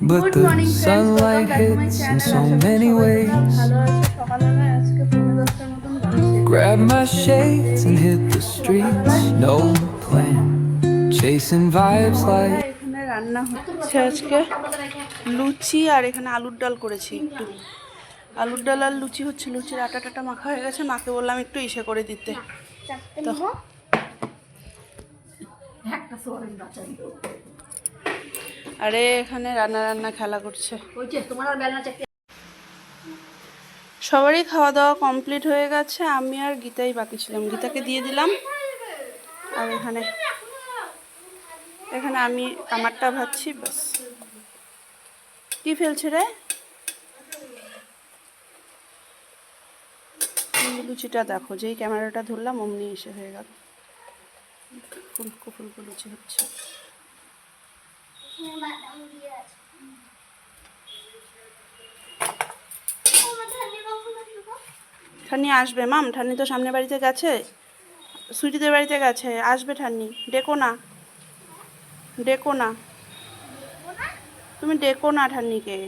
but the sunlight hits in so many ways. Grab my shades and hit the streets, no plan, chasing vibes like. এখানে রান্না হচ্ছে আজকে লুচি, আর এখানে আলুর ডাল করেছি একটু। আলুর ডাল আর লুচি হচ্ছে, লুচির আটা টাটা মাখা হয়ে গেছে, মাকে বললাম একটু ইসে করে দিতে। তো আরে এখানে রান্না রান্না খেলা করছে। সবারই খাওয়া দাওয়া কমপ্লিট হয়ে গেছে, আমি আর গীতাই বাকি ছিলাম, গীতাকে দিয়ে দিলাম। আর এখানে এখানে আমি আমারটা ভাবছি, ব্যাস। কি ফেলছে রে? লুচিটা দেখো, যেই ক্যামেরাটা ধরলাম অমনি এসে হয়ে গেল, ফুলকো ফুলকো লুচি হচ্ছে। ঠান্নি আসবে মাম, ঠান্নি তো সামনের বাড়িতে গেছে, সুইটিদের বাড়িতে গেছে, আসবে ঠান্নি, ডেকো না, ডেকো না, তুমি ডেকো না ঠান্নিকে।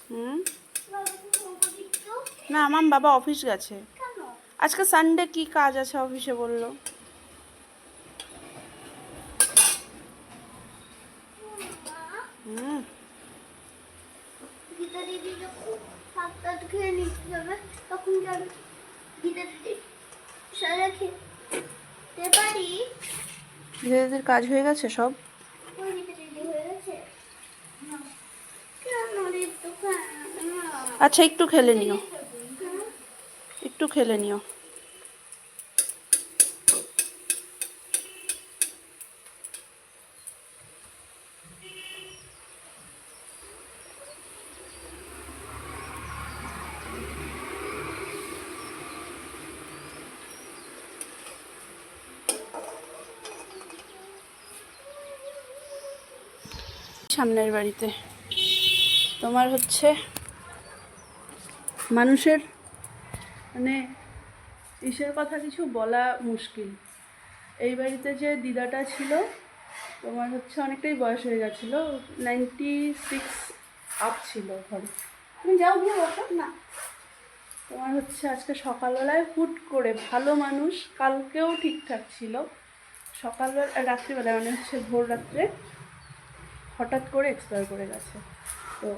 হুম, না মাম বাবা অফিস গেছে আজকে, সানডে কি কাজ আছে অফিসে বললো। হুম, দিদিদের কাজ হয়ে গেছে সব। আচ্ছা একটু খেলে নিও, একটু খেলে নিও। সামনের বাড়িতে তোমার হচ্ছে মানুষের মানে ইসের কথা কিছু বলা মুশকিল। এই বাড়িতে যে দিদাটা ছিল তোমার হচ্ছে অনেকটাই বয়স হয়ে গেছিলো, 96 আপ ছিল ঘরে। তুমি যাও গিয়ে বসো না। তোমার হচ্ছে আজকে সকালবেলায় হুট করে, ভালো মানুষ কালকেও ঠিকঠাক ছিল, সকালবেলা রাত্রিবেলায় মানে হচ্ছে ভোর রাত্রে হঠাৎ করে এক্সপায়ার করে গেছে। তো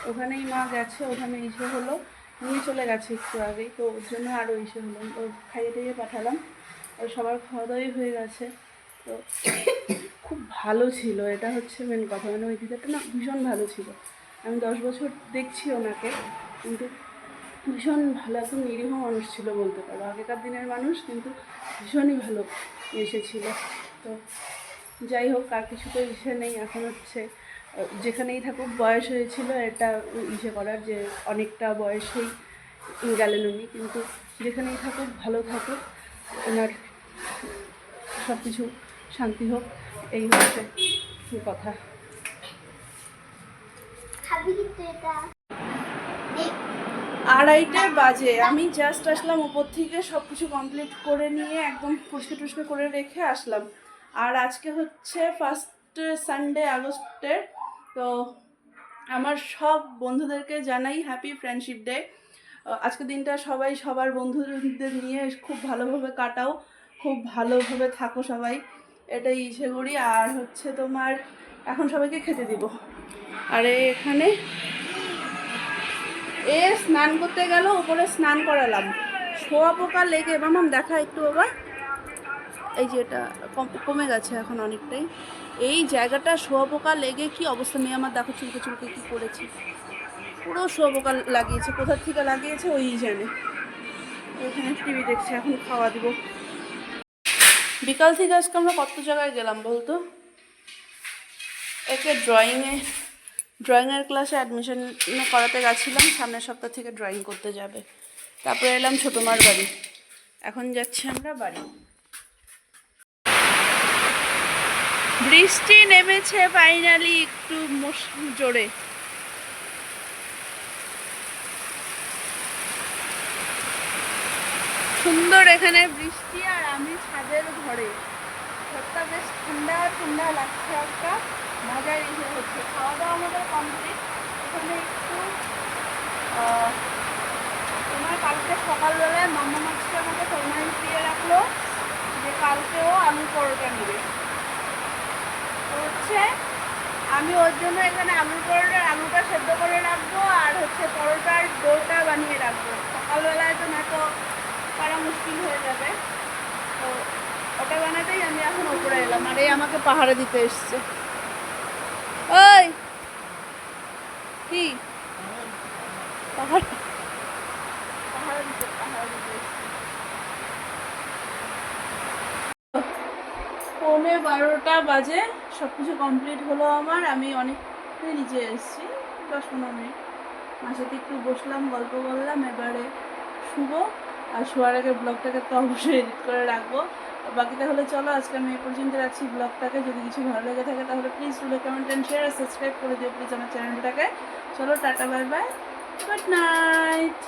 ওখানেই মা গেছে, ওখানে ইসে হলো, নিয়ে চলে গেছে একটু আগেই, তো ওর জন্য আরও ইসে হলো, ও খাইয়ে টাইয়ে পাঠালাম, আর সবার খাওয়া দাওয়াই হয়ে গেছে। তো খুব ভালো ছিল, এটা হচ্ছে মেন কথা, মানে ওই দিদাটা না ভীষণ ভালো ছিল। আমি 10 বছর দেখছি ওনাকে, কিন্তু ভীষণ ভালো, একদম নিরীহ মানুষ ছিল বলতে পারো, আগেকার দিনের মানুষ, কিন্তু ভীষণই ভালো এসেছিল। তো যাই হোক, আর কিছু তো ইসে নেই এখন, হচ্ছে যেখানেই থাকুক, বয়স হয়েছিল এটা ইসে করার, যে অনেকটা বয়সেই গেলেন উনি, কিন্তু যেখানেই থাকুক ভালো থাকুক, ওনার সব কিছু শান্তি হোক, এই হচ্ছে কথা। 2:30 বাজে, আমি জাস্ট আসলাম উপর থেকে, সব কিছু কমপ্লিট করে নিয়ে একদম পরিষ্কার টুস্কার করে রেখে আসলাম। আর আজকে হচ্ছে ফার্স্ট সানডে আগস্টের, তো আমার সব বন্ধুদেরকে জানাই হ্যাপি ফ্রেন্ডশিপ ডে। আজকে দিনটা সবাই সবার বন্ধুদের নিয়ে খুব ভালোভাবে কাটাও, খুব ভালোভাবে থাকো সবাই, এটাই ইচ্ছে করি। আর হচ্ছে তোমার এখন সবাইকে খেতে দিব। আর এখানে স্নান করতে গেল, উপরে স্নান করালাম, শোয়া পোকা লেগে, মামাম দেখা একটু বাবা, এই যে এটা কমে গেছে এখন অনেকটাই, এই জায়গাটা শোয়া পোকা লেগে কি অবস্থা, মেয়ে আমার দেখো চুলকে চুলকে কী করেছে, পুরো শোয়া পোকা লাগিয়েছে, কোথার থেকে লাগিয়েছে ওই জানে। ওইখানে টিভি দেখছে, এখন খাওয়া দিব। বিকাল থেকে আজকে আমরা কত জায়গায় গেলাম বলতো। একে ড্রয়িংয়ের ক্লাসে অ্যাডমিশন করাতে গেছিলাম, সামনের সপ্তাহ থেকে ড্রয়িং করতে যাবে। তারপরে এলাম ছোটো মার বাড়ি, এখন যাচ্ছি আমরা বাড়ি। বৃষ্টি নেমেছে ফাইনালি একটু জোরে। সুন্দর এখানে বৃষ্টি, আর আমি ছাদের ঘরে, ঘরটা বেশ ঠান্ডা ঠান্ডা লাগছে, একটা মজার ইয়ে হচ্ছে। খাওয়া দাওয়া আমাদের কমপ্লিট। এখানে একটু তোমার কালকে সকালবেলায় মাম্মা মাছটা আমাকে ফরমালিশ দিয়ে রাখলো যে কালকেও আলু পরোটা নেবে। তো হচ্ছে আমি ওর জন্য এখানে আলুটা সেদ্ধ করে রাখবো, আর হচ্ছে পরোটার ডোটা বানিয়ে রাখবো। সকালবেলায় তো না তো করা মুশকিল হয়ে যাবে, তো ওটা বানাতেই আমি এখন ওপরে এলাম। আর এই আমাকে পাহাড়ে দিতে এসছে। ওই কি পাহাড় পাহাড়ে দিতে এসছে। 11:15 বাজে, সব কিছু কমপ্লিট হলো আমার। আমি অনেকটাই নিচে এসেছি, 10-15 মিনিট। মার সাথে একটু বসলাম, গল্প বললাম। এবারে শুবো, আর শোয়ার আগে ব্লগটাকে তো অবশ্যই এডিট করে রাখবো। বাকি তাহলে চলো আজকে আমি এই পর্যন্ত রাখছি ব্লগটাকে। যদি কিছু ভালো লেগে থাকে তাহলে please do like, comment and share, subscribe করে দিও প্লিজ আমার চ্যানেলটাকে। চলো tata, bye bye, good night.